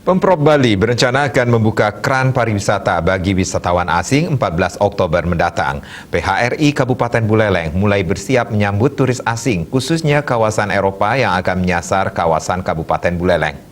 Pemprov Bali berencana akan membuka keran pariwisata bagi wisatawan asing 14 Oktober mendatang. PHRI Kabupaten Buleleng mulai bersiap menyambut turis asing, khususnya kawasan Eropa yang akan menyasar kawasan Kabupaten Buleleng.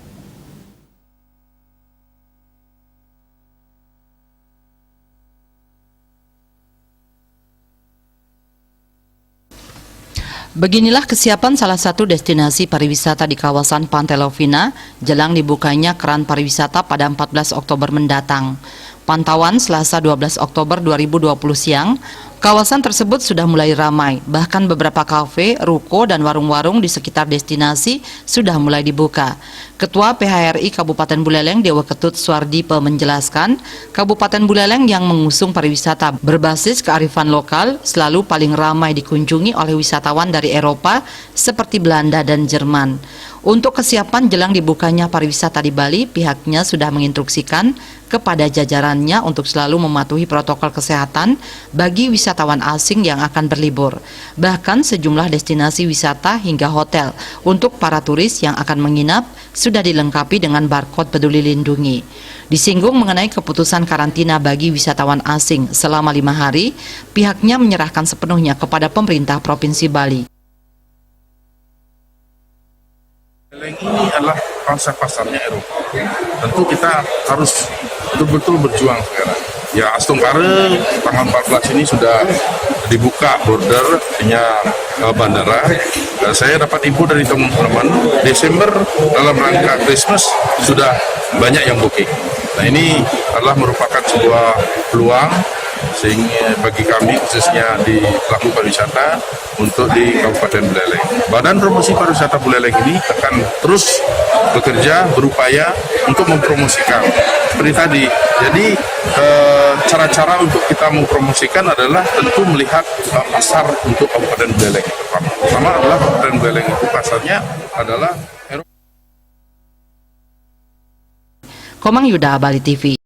Beginilah kesiapan salah satu destinasi pariwisata di kawasan Pantai Lovina jelang dibukanya keran pariwisata pada 14 Oktober mendatang. Pantauan Selasa 12 Oktober 2020 siang, kawasan tersebut sudah mulai ramai, bahkan beberapa kafe, ruko, dan warung-warung di sekitar destinasi sudah mulai dibuka. Ketua PHRI Kabupaten Buleleng Dewa Ketut Suardipe menjelaskan, Kabupaten Buleleng yang mengusung pariwisata berbasis kearifan lokal selalu paling ramai dikunjungi oleh wisatawan dari Eropa seperti Belanda dan Jerman. Untuk kesiapan jelang dibukanya pariwisata di Bali, pihaknya sudah menginstruksikan kepada jajarannya untuk selalu mematuhi protokol kesehatan bagi wisatawan asing yang akan berlibur. Bahkan sejumlah destinasi wisata hingga hotel untuk para turis yang akan menginap sudah dilengkapi dengan barcode peduli lindungi. Disinggung mengenai keputusan karantina bagi wisatawan asing selama 5 hari, pihaknya menyerahkan sepenuhnya kepada pemerintah Provinsi Bali. Ini adalah pasar-pasarnya Eropa. Tentu kita harus betul-betul berjuang sekarang. Ya, Astungkare tanggal 14 ini sudah dibuka bordernya bandara. Saya dapat info dari teman-teman, Desember dalam rangka Christmas sudah banyak yang booking. Nah, ini adalah merupakan sebuah peluang sehingga bagi kami khususnya di pelaku pariwisata untuk di Kabupaten Buleleng. Badan Promosi Pariwisata Buleleng ini akan terus bekerja berupaya untuk mempromosikan seperti tadi. Jadi cara-cara untuk kita mempromosikan adalah tentu melihat pasar untuk Kabupaten Buleleng. Pertama adalah Kabupaten Buleleng itu pasarnya adalah Komang Yuda, Bali TV.